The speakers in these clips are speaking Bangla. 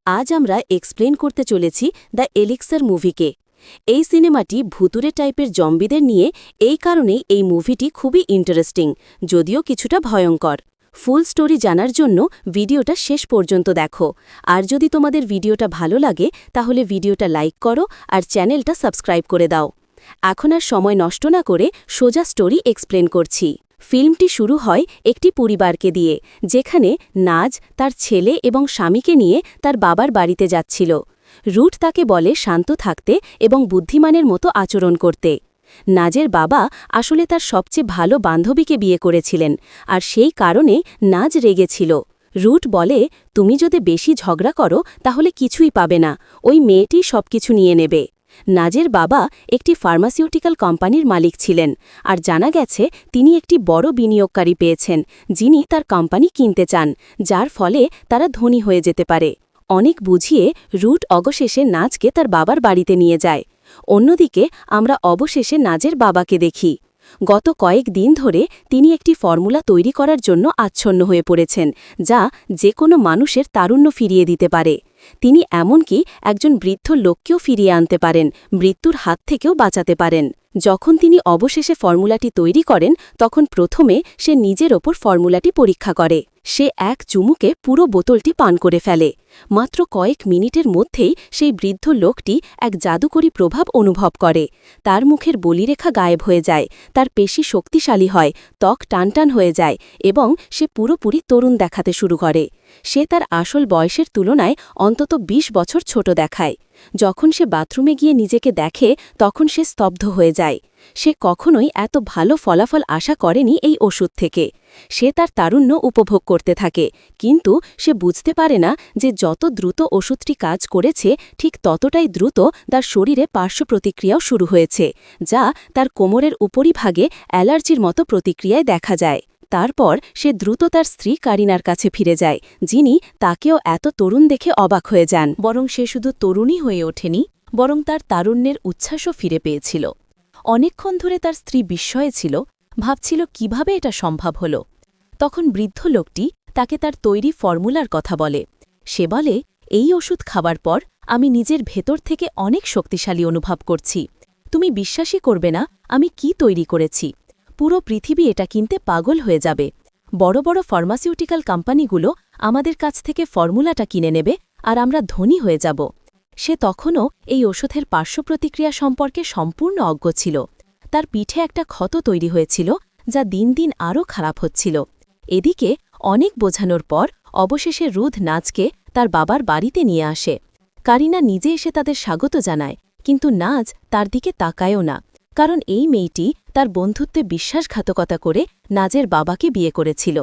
আজ আমরা এক্সপ্লেন করতে চলেছি দ্য এলিক্সার মুভিকে। এই সিনেমাটি ভুতুরে টাইপের জম্বিদের নিয়ে, এই কারণেই এই মুভিটি খুবই ইন্টারেস্টিং, যদিও কিছুটা ভয়ঙ্কর। ফুল স্টোরি জানার জন্য ভিডিওটা শেষ পর্যন্ত দেখো। আর যদি তোমাদের ভিডিওটা ভালো লাগে তাহলে ভিডিওটা লাইক করো আর চ্যানেলটা সাবস্ক্রাইব করে দাও। এখন আর সময় নষ্ট না করে সোজা স্টোরি এক্সপ্লেন করছি। ফিল্মটি শুরু হয় একটি পরিবারকে দিয়ে, যেখানে নাজ তার ছেলে এবং স্বামীকে নিয়ে তার বাবার বাড়িতে যাচ্ছিল। রুট তাকে বলে শান্ত থাকতে এবং বুদ্ধিমানের মতো আচরণ করতে। নাজের বাবা আসলে তার সবচেয়ে ভালো বান্ধবীকে বিয়ে করেছিলেন, আর সেই কারণে নাজ রেগেছিল। রুট বলে, তুমি যদি বেশি ঝগড়া করো তাহলে কিছুই পাবে না, ওই মেয়েটি সবকিছু নিয়ে নেবে। নাজের বাবা একটি ফার্মাসিউটিক্যাল কোম্পানির মালিক ছিলেন, আর জানা গেছে তিনি একটি বড় বিনিয়োগকারী পেয়েছেন, যিনি তার কোম্পানি কিনতে চান, যার ফলে তারা ধনী হয়ে যেতে পারে। অনেক বুঝিয়ে রুট অবশেষে নাজকে তার বাবার বাড়িতে নিয়ে যায়। অন্যদিকে আমরা অবশেষে নাজের বাবাকে দেখি। গত কয়েক দিন ধরে তিনি একটি ফর্মুলা তৈরি করার জন্য আচ্ছন্ন হয়ে পড়েছেন, যা যে কোনো মানুষের তারুণ্য ফিরিয়ে দিতে পারে। তিনি এমনকি একজন বৃদ্ধ লোককেও ফিরিয়ে আনতে পারেন, মৃত্যুর হাত থেকেও বাঁচাতে পারেন। যখন তিনি অবশেষে ফর্মুলাটি তৈরি করেন, তখন প্রথমে সে নিজের ওপর ফর্মুলাটি পরীক্ষা করে। সে এক চুমুকে পুরো বোতলটি পান করে ফেলে। মাত্র কয়েক মিনিটের মধ্যেই সেই বৃদ্ধ লোকটি এক জাদুকরী প্রভাব অনুভব করে। তার মুখের বলিরেখা গায়েব হয়ে যায়, তার পেশি শক্তিশালী হয়, ত্বক টানটান হয়ে যায় এবং সে পুরোপুরি তরুণ দেখাতে শুরু করে। সে তার আসল বয়সের তুলনায় অন্তত ২০ বছর ছোট দেখায়। যখন সে বাথরুমে গিয়ে নিজেকে দেখে, তখন সে স্তব্ধ হয়ে যায়। সে কখনোই এত ভালো ফলাফল আশা করেনি এই ওষুধ থেকে। সে তার তারুণ্য উপভোগ করতে থাকে, কিন্তু সে বুঝতে পারে না যে যত দ্রুত ওষুধটি কাজ করেছে, ঠিক ততটাই দ্রুত তার শরীরে পার্শ্ব প্রতিক্রিয়াও শুরু হয়েছে, যা তার কোমরের উপরিভাগে অ্যালার্জির মতো প্রতিক্রিয়ায় দেখা যায়। তারপর সে দ্রুত তার স্ত্রী কারিনার কাছে ফিরে যায়, যিনি তাকেও এত তরুণ দেখে অবাক হয়ে যান। বরং সে শুধু তরুণী হয়ে ওঠেনি, বরং তার তারুণ্যের উচ্ছ্বাসও ফিরে পেয়েছিল। অনেকক্ষণ ধরে তার স্ত্রী বিস্ময়ে ছিল, ভাবছিল কিভাবে এটা সম্ভব হল। তখন বৃদ্ধ লোকটি তাকে তার তৈরি ফর্মুলার কথা বলে। সে বলে, এই ওষুধ খাবার পর আমি নিজের ভেতর থেকে অনেক শক্তিশালী অনুভব করছি। তুমি বিশ্বাসই করবে না আমি কি তৈরি করেছি। পুরো পৃথিবী এটা কিনতে পাগল হয়ে যাবে। বড় বড় ফার্মাসিউটিক্যাল কোম্পানিগুলো আমাদের কাছ থেকে ফর্মুলাটা কিনে নেবে, আর আমরা ধনী হয়ে যাব। সে তখনও এই ওষুধের পার্শ্বপ্রতিক্রিয়া সম্পর্কে সম্পূর্ণ অজ্ঞ ছিল। তার পিঠে একটা ক্ষত তৈরি হয়েছিল, যা দিন দিন আরও খারাপ হচ্ছিল। এদিকে অনেক বোঝানোর পর অবশেষে রুধ নাজকে তার বাবার বাড়িতে নিয়ে আসে। কারিনা নিজে এসে তাদের স্বাগত জানায়, কিন্তু নাজ তার দিকে তাকায়ও না, কারণ এই মেয়েটি তার বন্ধুত্বে বিশ্বাসঘাতকতা করে নাজের বাবাকে বিয়ে করেছিল।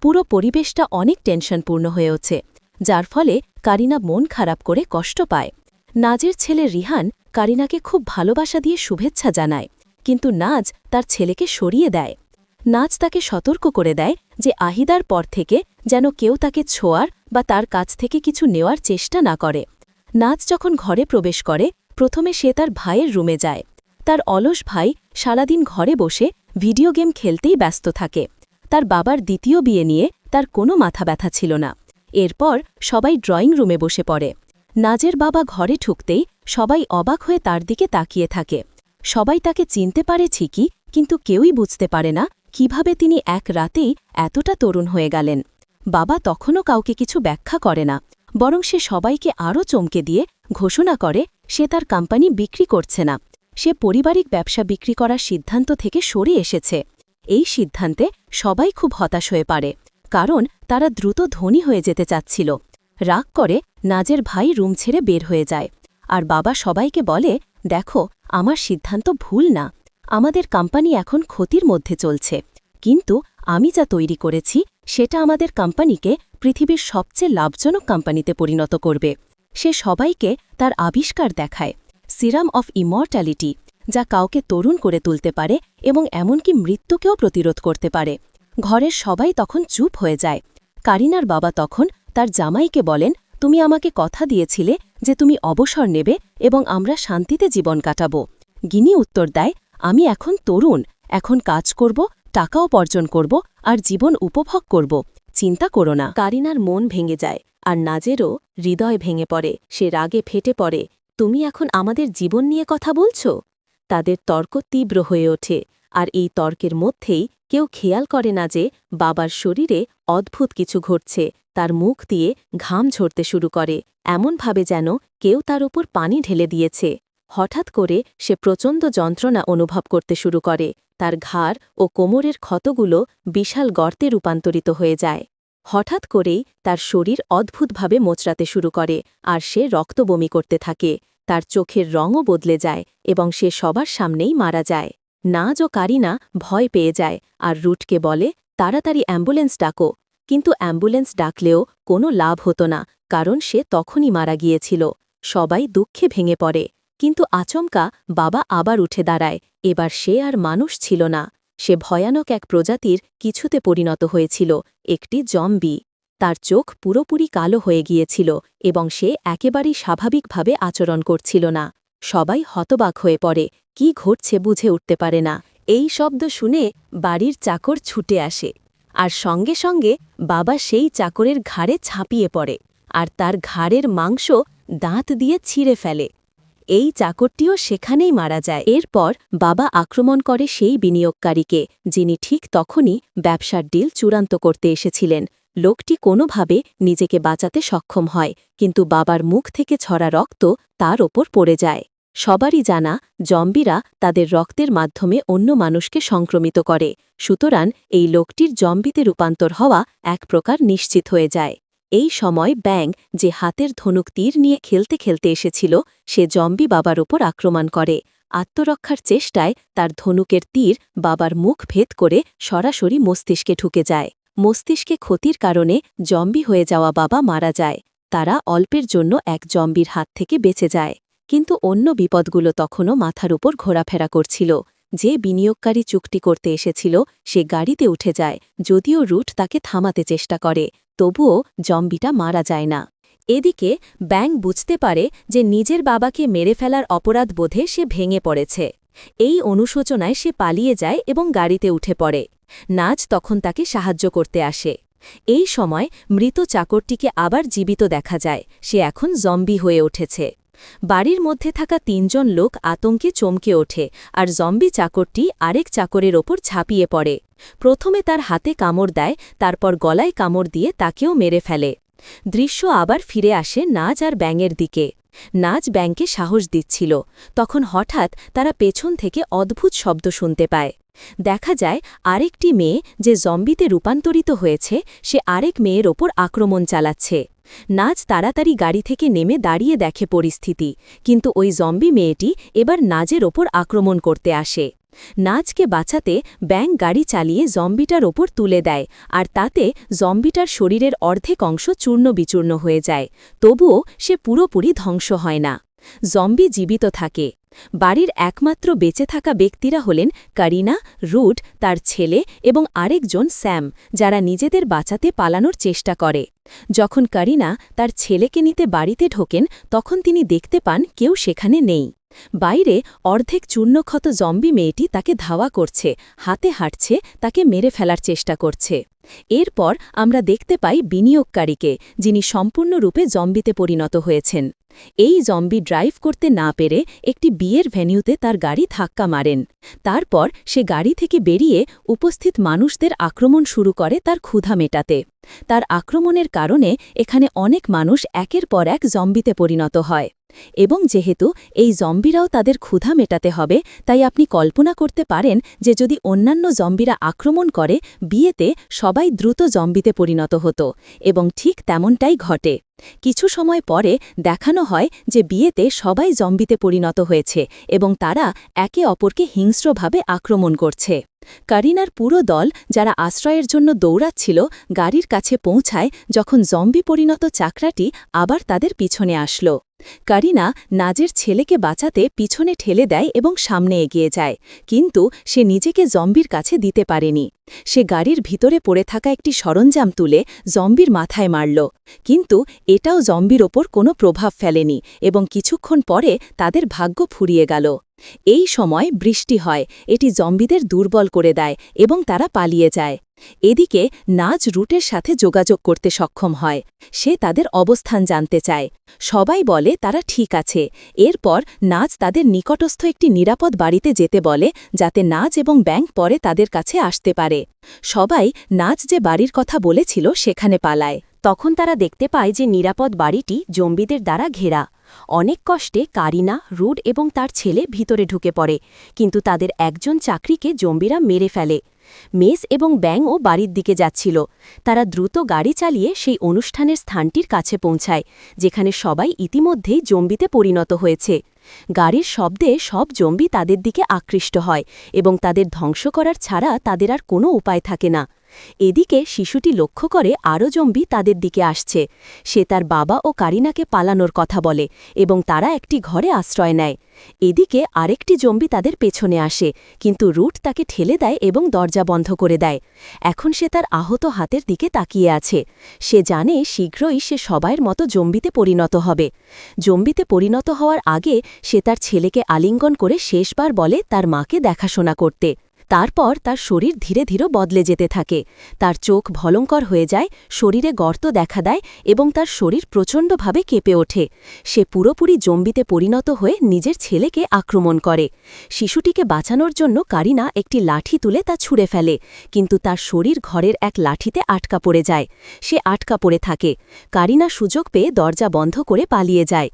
পুরো পরিবেশটা অনেক টেনশনপূর্ণ হয়ে ওঠে, যার ফলে কারিনা মন খারাপ করে কষ্ট পায়। নাজের ছেলে রিহান কারিনাকে খুব ভালোবাসা দিয়ে শুভেচ্ছা জানায়, কিন্তু নাজ তার ছেলেকে সরিয়ে দেয়। নাজ তাকে সতর্ক করে দেয় যে আহিদার পর থেকে যেন কেউ তাকে ছোঁয়ার বা তার কাছ থেকে কিছু নেওয়ার চেষ্টা না করে। নাজ যখন ঘরে প্রবেশ করে, প্রথমে সে তার ভাইয়ের রুমে যায়। তার অলস ভাই সারাদিন ঘরে বসে ভিডিও গেম খেলতেই ব্যস্ত থাকে। তার বাবার দ্বিতীয় বিয়ে নিয়ে তার কোনো মাথা ব্যথা ছিল না। এরপর সবাই ড্রয়িং রুমে বসে পড়ে। নাজের বাবা ঘরে ঢুকতেই সবাই অবাক হয়ে তার দিকে তাকিয়ে থাকে। সবাই তাকে চিনতে পারে ঠিকই, কিন্তু কেউই বুঝতে পারে না কিভাবে তিনি এক রাতেই এতটা তরুণ হয়ে গেলেন। বাবা তখনও কাউকে কিছু ব্যাখ্যা করে না, বরং সে সবাইকে আরও চমকে দিয়ে ঘোষণা করে সে তার কোম্পানি বিক্রি করছে না। সে পারিবারিক ব্যবসা বিক্রি করার সিদ্ধান্ত থেকে সরে এসেছে। এই সিদ্ধান্তে সবাই খুব হতাশ হয়ে পড়ে, কারণ তারা দ্রুত ধনী হয়ে যেতে চাচ্ছিল। রাগ করে নাজের ভাই রুম ছেড়ে বের হয়ে যায়, আর বাবা সবাইকে বলে, দেখো, আমার সিদ্ধান্ত ভুল না। আমাদের কোম্পানি এখন ক্ষতির মধ্যে চলছে, কিন্তু আমি যা তৈরি করেছি সেটা আমাদের কোম্পানিকে পৃথিবীর সবচেয়ে লাভজনক কোম্পানিতে পরিণত করবে। সে সবাইকে তার আবিষ্কার দেখায়, সিরাম অফ ইমর্টালিটি, যা কাউকে তরুণ করে তুলতে পারে এবং এমনকি মৃত্যুকেও প্রতিরোধ করতে পারে। ঘরের সবাই তখন চুপ হয়ে যায়। কারিনার বাবা তখন তার জামাইকে বলেন, তুমি আমাকে কথা দিয়েছিলে যে তুমি অবসর নেবে এবং আমরা শান্তিতে জীবন কাটাব। গিনি উত্তর দেয়, আমি এখন তরুণ, এখন কাজ করব, টাকা উপার্জন করব আর জীবন উপভোগ করব, চিন্তা করো না। কারিনার মন ভেঙে যায়, আর নাজেরও হৃদয় ভেঙে পড়ে। সে রাগে ফেটে পড়ে, তুমি এখন আমাদের জীবন নিয়ে কথা বলছ? তাদের তর্ক তীব্র হয়ে ওঠে, আর এই তর্কের মধ্যেই কেউ খেয়াল করে না যে বাবার শরীরে অদ্ভুত কিছু ঘটছে। তার মুখ দিয়ে ঘাম ঝরতে শুরু করে, এমনভাবে যেন কেউ তার উপর পানি ঢেলে দিয়েছে। হঠাৎ করে সে প্রচণ্ড যন্ত্রণা অনুভব করতে শুরু করে। তার ঘাড় ও কোমরের ক্ষতগুলো বিশাল গর্তে রূপান্তরিত হয়ে যায়। হঠাৎ করেই তার শরীর অদ্ভুতভাবে মোচড়াতে শুরু করে, আর সে রক্তবমি করতে থাকে। তার চোখের রঙও বদলে যায় এবং সে সবার সামনেই মারা যায়। নাজ ও কারিনা ভয় পেয়ে যায় আর রুটকে বলে, তাড়াতাড়ি অ্যাম্বুলেন্স ডাকো। কিন্তু অ্যাম্বুলেন্স ডাকলেও কোনো লাভ হতো না, কারণ সে তখনই মারা গিয়েছিল। সবাই দুঃখে ভেঙে পড়ে, কিন্তু আচমকা বাবা আবার উঠে দাঁড়ায়। এবার সে আর মানুষ ছিল না, সে ভয়ানক এক প্রজাতির কিছুতে পরিণত হয়েছিল, একটি জম্বি। তার চোখ পুরোপুরি কালো হয়ে গিয়েছিল এবং সে একেবারেই স্বাভাবিকভাবে আচরণ করছিল না। সবাই হতবাক হয়ে পড়ে, কি ঘটছে বুঝে উঠতে পারে না। এই শব্দ শুনে বাড়ির চাকর ছুটে আসে, আর সঙ্গে সঙ্গে বাবা সেই চাকরের ঘাড়ে ঝাঁপিয়ে পড়ে আর তার ঘাড়ের মাংস দাঁত দিয়ে ছিঁড়ে ফেলে। এই চাকরটিও সেখানেই মারা যায়। এরপর বাবা আক্রমণ করে সেই বিনিয়োগকারীকে, যিনি ঠিক তখনই ব্যবসার ডিল চূড়ান্ত করতে এসেছিলেন। লোকটি কোনোভাবে নিজেকে বাঁচাতে সক্ষম হয়, কিন্তু বাবার মুখ থেকে ঝরা রক্ত তার ওপর পড়ে যায়। সবারই জানা, জম্বিরা তাদের রক্তের মাধ্যমে অন্য মানুষকে সংক্রমিত করে, সুতরাং এই লোকটির জম্বিতে রূপান্তর হওয়া এক প্রকার নিশ্চিত হয়ে যায়। এই সময় ব্যাং, যে হাতের ধনুক তীর নিয়ে খেলতে খেলতে এসেছিল, সে জম্বি বাবার ওপর আক্রমণ করে। আত্মরক্ষার চেষ্টায় তার ধনুকের তীর বাবার মুখ ভেদ করে সরাসরি মস্তিষ্কে ঢুকে যায়। মস্তিষ্কে ক্ষতির কারণে জম্বি হয়ে যাওয়া বাবা মারা যায়। তারা অল্পের জন্য এক জম্বির হাত থেকে বেঁচে যায়, কিন্তু অন্য বিপদগুলো তখনও মাথার উপর ঘোরাফেরা করছিল। যে বিনিয়োগকারী চুক্তি করতে এসেছিল সে গাড়িতে উঠে যায়, যদিও রুট তাকে থামাতে চেষ্টা করে, তবুও জম্বিটা মারা যায় না। এদিকে ব্যাং বুঝতে পারে যে নিজের বাবাকে মেরে ফেলার অপরাধ বোধে সে ভেঙে পড়েছে। এই অনুশোচনায় সে পালিয়ে যায় এবং গাড়িতে উঠে পড়ে। নাজ তখন তাকে সাহায্য করতে আসে। এই সময় মৃত চাকরটিকে আবার জীবিত দেখা যায়, সে এখন জম্বি হয়ে উঠেছে। বাড়ির মধ্যে থাকা ৩ জন লোক আতঙ্কে চমকে ওঠে, আর জম্বি চাকরটি আরেক চাকরের ওপর ঝাঁপিয়ে পড়ে। প্রথমে তার হাতে কামড় দেয়, তারপর গলায় কামড় দিয়ে তাকেও মেরে ফেলে। দৃশ্য আবার ফিরে আসে নাজ আর ব্যাঙের দিকে। নাজ ব্যাংকে সাহস দিচ্ছিল, তখন হঠাৎ তারা পেছন থেকে অদ্ভুত শব্দ শুনতে পায়। দেখা যায় আরেকটি মেয়ে, যে জম্বিতে রূপান্তরিত হয়েছে, সে আরেক মেয়ের ওপর আক্রমণ চালাচ্ছে। নাজ তাড়াতাড়ি গাড়ি থেকে নেমে দাঁড়িয়ে দেখে পরিস্থিতি, কিন্তু ওই জম্বি মেয়েটি এবার নাজের ওপর আক্রমণ করতে আসে। নাজকে বাঁচাতে ব্যাং গাড়ি চালিয়ে জম্বিটার ওপর তুলে দেয়, আর তাতে জম্বিটার শরীরের অর্ধেক অংশ চূর্ণ বিচূর্ণ হয়ে যায়, তবুও সে পুরোপুরি ধ্বংস হয় না। জম্বি জীবিত থাকে। বাড়ির একমাত্র বেঁচে থাকা ব্যক্তিরা হলেন কারিনা, রুট, তার ছেলে এবং আরেকজন স্যাম, যারা নিজেদের বাঁচাতে পালানোর চেষ্টা করে। যখন কারিনা তার ছেলেকে নিতে বাড়িতে ঢোকেন, তখন তিনি দেখতে পান কেউ সেখানে নেই। বাইরে অর্ধেক চূর্ণক্ষত জম্বি মেয়েটি তাকে ধাওয়া করছে, হাতে হাঁটছে, তাকে মেরে ফেলার চেষ্টা করছে। এরপর আমরা দেখতে পাই বিনিয়োগকারীকে, যিনি সম্পূর্ণরূপে জম্বিতে পরিণত হয়েছেন। এই জম্বি ড্রাইভ করতে না পেরে একটি বিয়ের ভেন্যুতে তার গাড়ি ধাক্কা মারেন। তারপর সে গাড়ি থেকে বেরিয়ে উপস্থিত মানুষদের আক্রমণ শুরু করে তার ক্ষুধা মেটাতে। তার আক্রমণের কারণে এখানে অনেক মানুষ একের পর এক জম্বিতে পরিণত হয়, এবং যেহেতু এই জম্বিরাও তাদের ক্ষুধা মেটাতে হবে, তাই আপনি কল্পনা করতে পারেন যে যদি অন্যান্য জম্বিরা আক্রমণ করে, বিয়েতে সবাই দ্রুত জম্বিতে পরিণত হতো, এবং ঠিক তেমনটাই ঘটে। কিছু সময় পরে দেখানো হয় যে বিয়েতে সবাই জম্বিতে পরিণত হয়েছে এবং তারা একে অপরকে হিংস্রভাবে আক্রমণ করছে। কারিনার পুরো দল, যারা আশ্রয়ের জন্য দৌড়াচ্ছিল, গাড়ির কাছে পৌঁছায় যখন জম্বি পরিণত চাকরাটি আবার তাদের পিছনে আসলো। কারিনা নাজের ছেলেকে বাঁচাতে পিছনে ঠেলে দেয় এবং সামনে এগিয়ে যায়, কিন্তু সে নিজেকে জম্বির কাছে দিতে পারেনি। সে গাড়ির ভিতরে পড়ে থাকা একটি সরঞ্জাম তুলে জম্বির মাথায় মারল, কিন্তু এটাও জম্বির ওপর কোনো প্রভাব ফেলেনি এবং কিছুক্ষণ পরে তাদের ভাগ্য ফুরিয়ে গেল। এই সময় বৃষ্টি হয়, এটি জম্বিদের দুর্বল করে দেয় এবং তারা পালিয়ে যায়। এদিকে নাজ রুটের সাথে যোগাযোগ করতে সক্ষম হয়। সে তাদের অবস্থান জানতে চায়। সবাই বলে তারা ঠিক আছে। এরপর নাজ তাদের নিকটস্থ একটি নিরাপদ বাড়িতে যেতে বলে, যাতে নাজ এবং ব্যাং পরে তাদের কাছে আসতে পারে। সবাই নাজ যে বাড়ির কথা বলেছিল সেখানে পালায়। তখন তারা দেখতে পায় যে নিরাপদ বাড়িটি জম্বিদের দ্বারা ঘেরা। অনেক কষ্টে কারিনা, রুড এবং তার ছেলে ভিতরে ঢুকে পড়ে, কিন্তু তাদের একজন চাকরিকে জম্বিরা মেরে ফেলে। মেস এবং ব্যাংও বাড়ির দিকে যাচ্ছিল। তারা দ্রুত গাড়ি চালিয়ে সেই অনুষ্ঠানের স্থানটির কাছে পৌঁছায়, যেখানে সবাই ইতিমধ্যেই জম্বিতে পরিণত হয়েছে। গাড়ির শব্দে সব জম্বি তাদের দিকে আকৃষ্ট হয় এবং তাদের ধ্বংস করার ছাড়া তাদের আর কোনো উপায় থাকে না। এদিকে শিশুটি লক্ষ্য করে আরও জম্বি তাদের দিকে আসছে। সে তার বাবা ও কারিনাকে পালানোর কথা বলে এবং তারা একটি ঘরে আশ্রয় নেয়। এদিকে আরেকটি জম্বি তাদের পেছনে আসে, কিন্তু রুট তাকে ঠেলে দেয় এবং দরজা বন্ধ করে দেয়। এখন সে তার আহত হাতের দিকে তাকিয়ে আছে। সে জানে শীঘ্রই সে সবাইয়ের মতো জম্বিতে পরিণত হবে। জম্বিতে পরিণত হওয়ার আগে সে তার ছেলেকে আলিঙ্গন করে শেষবার বলে তার মাকে দেখাশোনা করতে। তারপর তার শরীর ধীরে ধীরে বদলে যেতে থাকে। তার চোখ ভয়ঙ্কর হয়ে যায়, শরীরে গর্ত দেখা দেয় এবং তার শরীর প্রচণ্ডভাবে কেঁপে ওঠে। সে পুরোপুরি জম্বিতে পরিণত হয়ে নিজের ছেলেকে আক্রমণ করে। শিশুটিকে বাঁচানোর জন্য কারিনা একটি লাঠি তুলে তা ছুঁড়ে ফেলে, কিন্তু তার শরীর ঘরের এক লাঠিতে আটকা পড়ে যায়। সে আটকা পড়ে থাকে। কারিনা সুযোগ পেয়ে দরজা বন্ধ করে পালিয়ে যায়।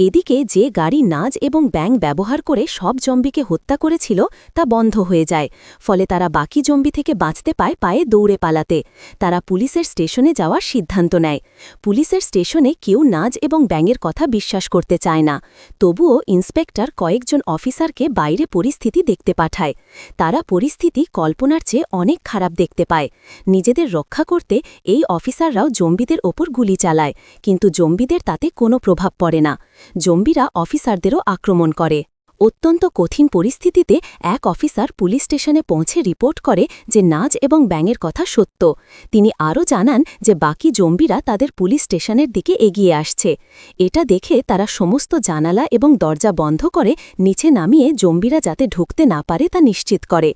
এদিকে যে গাড়ি নাজ এবং ব্যাং ব্যবহার করে সব জম্বিকে হত্যা করেছিল তা বন্ধ হয়ে যায়। ফলে তারা বাকি জম্বি থেকে বাঁচতে পায় পায়ে দৌড়ে পালাতে। তারা পুলিশের স্টেশনে যাওয়ার সিদ্ধান্ত নেয়। পুলিশের স্টেশনে কেউ নাজ এবং ব্যাঙের কথা বিশ্বাস করতে চায় না। তবুও ইন্সপেক্টর কয়েকজন অফিসারকে বাইরে পরিস্থিতি দেখতে পাঠায়। তারা পরিস্থিতি কল্পনার চেয়ে অনেক খারাপ দেখতে পায়। নিজেদের রক্ষা করতে এই অফিসাররাও জম্বিদের ওপর গুলি চালায়, কিন্তু জম্বিদের তাতে কোনো প্রভাব পড়ে না। জম্বিরা অফিসারদেরও আক্রমণ করে। অত্যন্ত কঠিন পরিস্থিতিতে এক অফিসার পুলিশ স্টেশনে পৌঁছে রিপোর্ট করে যে নাজ এবং ব্যাঙের কথা সত্য। তিনি আরও জানান যে বাকি জম্বিরা তাদের পুলিশ স্টেশনের দিকে এগিয়ে আসছে। এটা দেখে তারা সমস্ত জানালা এবং দরজা বন্ধ করে নিচে নামিয়ে জম্বিরা যাতে ঢুকতে না পারে তা নিশ্চিত করে।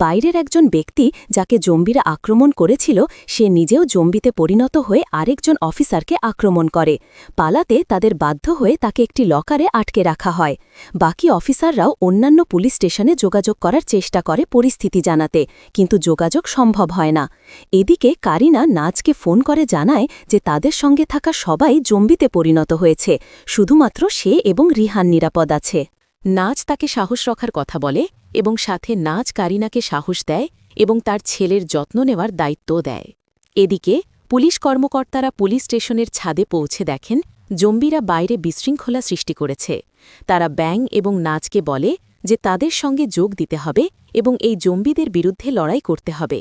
বাইরের একজন ব্যক্তি যাকে জম্বিরা আক্রমণ করেছিল সে নিজেও জম্বিতে পরিণত হয়ে আরেকজন অফিসারকে আক্রমণ করে। পালাতে তাদের বাধ্য হয়ে তাকে একটি লকারে আটকে রাখা হয়। বাকি অফিসাররাও অন্যান্য পুলিশ স্টেশনে যোগাযোগ করার চেষ্টা করে পরিস্থিতি জানাতে, কিন্তু যোগাযোগ সম্ভব হয় না। এদিকে কারিনা নাজকে ফোন করে জানায় যে তাদের সঙ্গে থাকা সবাই জম্বিতে পরিণত হয়েছে, শুধুমাত্র সে এবং রিহান নিরাপদ আছে। নাজ তাকে সাহস রাখার কথা বলে এবং সাথে নাজ কারিনাকে সাহস দেয় এবং তার ছেলের যত্ন নেওয়ার দায়িত্বও দেয়। এদিকে পুলিশ কর্মকর্তারা পুলিশ স্টেশনের ছাদে পৌঁছে দেখেন জম্বিরা বাইরে বিশৃঙ্খলা সৃষ্টি করেছে। তারা ব্যাং এবং নাজকে বলে যে তাদের সঙ্গে যোগ দিতে হবে এবং এই জম্বিদের বিরুদ্ধে লড়াই করতে হবে।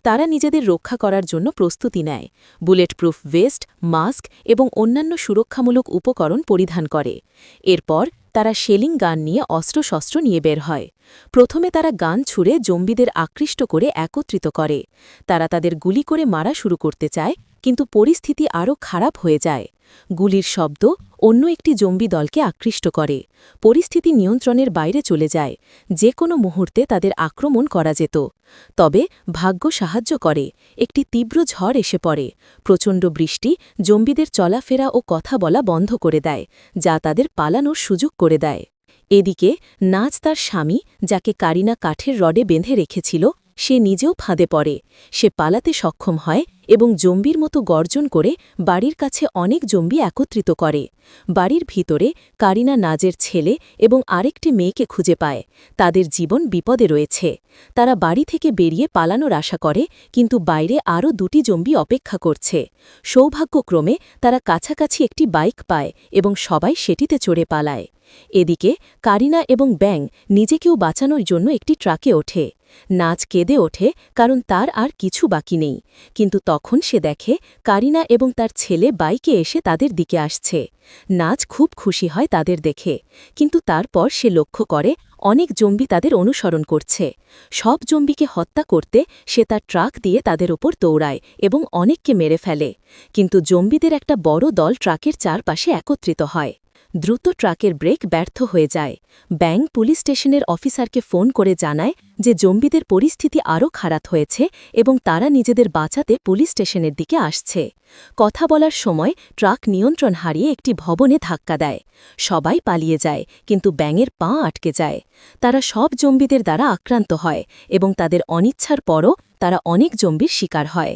তারা নিজেদের রক্ষা করার জন্য প্রস্তুতি নেয়, বুলেট প্রুফ ভেস্ট, মাস্ক এবং অন্যান্য সুরক্ষামূলক উপকরণ পরিধান করে। এরপর তারা শেলিং গান নিয়ে অস্ত্রশস্ত্র নিয়ে বের হয়। প্রথমে তারা গান ছুঁড়ে জম্বিদের আকৃষ্ট করে একত্রিত করে। তারা তাদের গুলি করে মারা শুরু করতে চায়, কিন্তু পরিস্থিতি আরও খারাপ হয়ে যায়। গুলির শব্দ অন্য একটি জম্বি দলকে আকৃষ্ট করে। পরিস্থিতি নিয়ন্ত্রণের বাইরে চলে যায়। যে কোনো মুহূর্তে তাদের আক্রমণ করা যেত। তবে ভাগ্য সাহায্য করে। একটি তীব্র ঝড় এসে পড়ে। প্রচণ্ড বৃষ্টি জম্বিদের চলাফেরা ও কথা বলা বন্ধ করে দেয়, যা তাদের পালানোর সুযোগ করে দেয়। এদিকে নাজ তার স্বামী, যাকে কারিনা কাঠের রডে বেঁধে রেখেছিল, সে নিজেও ফাঁদে পড়ে। সে পালাতে সক্ষম হয় এবং জম্বির মতো গর্জন করে বাড়ির কাছে অনেক জম্বি একত্রিত করে। বাড়ির ভিতরে কারিনা নাজের ছেলে এবং আরেকটি মেয়েকে খুঁজে পায়। তাদের জীবন বিপদে রয়েছে। তারা বাড়ি থেকে বেরিয়ে পালানোর আশা করে, কিন্তু বাইরে আরও দুটি জম্বি অপেক্ষা করছে। সৌভাগ্যক্রমে তারা কাছাকাছি একটি বাইক পায় এবং সবাই সেটিতে চড়ে পালায়। এদিকে কারিনা এবং ব্যাং নিজেকেও বাঁচানোর জন্য একটি ট্রাকে ওঠে। নাজ কেঁদে ওঠে কারণ তার আর কিছু বাকি নেই, কিন্তু তখন সে দেখে কারিনা এবং তার ছেলে বাইকে এসে তাদের দিকে আসছে। নাজ খুব খুশি হয় তাদের দেখে, কিন্তু তারপর সে লক্ষ্য করে অনেক জম্বি তাদের অনুসরণ করছে। সব জম্বিকে হত্যা করতে সে তার ট্রাক দিয়ে তাদের ওপর দৌড়ায় এবং অনেককে মেরে ফেলে, কিন্তু জম্বিদের একটা বড় দল ট্রাকের চারপাশে একত্রিত হয়। দ্রুত ট্রাকের ব্রেক ব্যর্থ হয়ে যায়। ব্যাং পুলিশ স্টেশনের অফিসারকে ফোন করে জানায় যে জম্বিদের পরিস্থিতি আরও খারাপ হয়েছে এবং তারা নিজেদের বাঁচাতে পুলিশ স্টেশনের দিকে আসছে। কথা বলার সময় ট্রাক নিয়ন্ত্রণ হারিয়ে একটি ভবনে ধাক্কা দেয়। সবাই পালিয়ে যায়, কিন্তু ব্যাঙের পা আটকে যায়। তারা সব জম্বিদের দ্বারা আক্রান্ত হয় এবং তাদের অনিচ্ছার পরও তারা অনেক জম্বির শিকার হয়।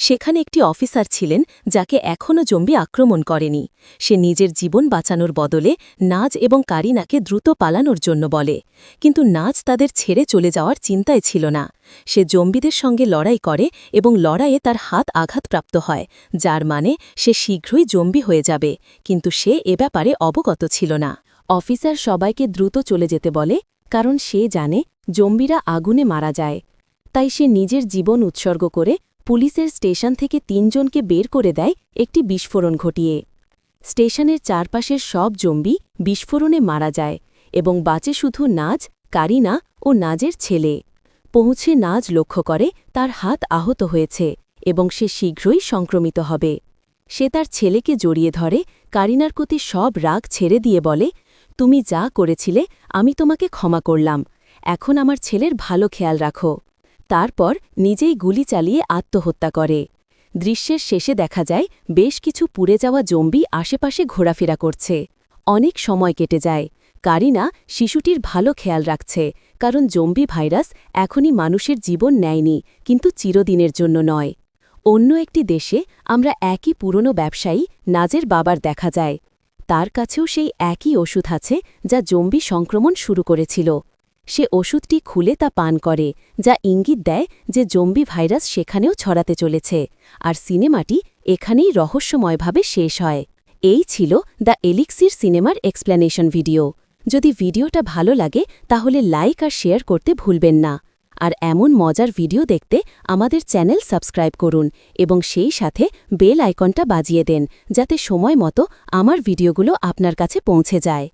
সেখানে একটি অফিসার ছিলেন যাকে এখনও জম্বি আক্রমণ করেনি। সে নিজের জীবন বাঁচানোর বদলে নাজ এবং কারিনাকে দ্রুত পালানোর জন্য বলে, কিন্তু নাজ তাদের ছেড়ে চলে যাওয়ার চিন্তায় ছিল না। সে জম্বিদের সঙ্গে লড়াই করে এবং লড়াইয়ে তার হাত আঘাতপ্রাপ্ত হয়, যার মানে সে শীঘ্রই জম্বি হয়ে যাবে, কিন্তু সে এ ব্যাপারে অবগত ছিল না। অফিসার সবাইকে দ্রুত চলে যেতে বলে, কারণ সে জানে জম্বিরা আগুনে মারা যায়। তাই সে নিজের জীবন উৎসর্গ করে পুলিশের স্টেশন থেকে 3 জনকে বের করে দেয় একটি বিস্ফোরণ ঘটিয়ে। স্টেশনের চারপাশের সব জম্বি বিস্ফোরণে মারা যায় এবং বাঁচে শুধু নাজ, কারিনা ও নাজের ছেলে। পৌঁছে নাজ লক্ষ্য করে তার হাত আহত হয়েছে এবং সে শীঘ্রই সংক্রমিত হবে। সে তার ছেলেকে জড়িয়ে ধরে, কারিনার প্রতি সব রাগ ছেড়ে দিয়ে বলে, তুমি যা করেছিলে আমি তোমাকে ক্ষমা করলাম, এখন আমার ছেলের ভালো খেয়াল রাখো। তারপর নিজেই গুলি চালিয়ে আত্মহত্যা করে। দৃশ্যের শেষে দেখা যায় বেশ কিছু পুড়ে যাওয়া জম্বি আশেপাশে ঘোরাফেরা করছে। অনেক সময় কেটে যায়। কারিনা শিশুটির ভালো খেয়াল রাখছে, কারণ জম্বি ভাইরাস এখনই মানুষের জীবন নেয়নি, কিন্তু চিরদিনের জন্য নয়। অন্য একটি দেশে আমরা একই পুরনো ব্যবসায়ী নাজের বাবার দেখা যায়। তার কাছেও সেই একই ওষুধ আছে যা জম্বি সংক্রমণ শুরু করেছিল। সে ওষুধটি খুলে তা পান করে, যা ইঙ্গিত দেয় যে জম্বি ভাইরাস সেখানেও ছড়াতে চলেছে। আর সিনেমাটি এখানেই রহস্যময়ভাবে শেষ হয়। এই ছিল দ্য এলিক্সির সিনেমার এক্সপ্লেনেশন ভিডিও। যদি ভিডিওটা ভালো লাগে তাহলে লাইক আর শেয়ার করতে ভুলবেন না। আর এমন মজার ভিডিও দেখতে আমাদের চ্যানেল সাবস্ক্রাইব করুন এবং সেই সাথে বেল আইকনটা বাজিয়ে দেন, যাতে সময় মতো আমার ভিডিওগুলো আপনার কাছে পৌঁছে যায়।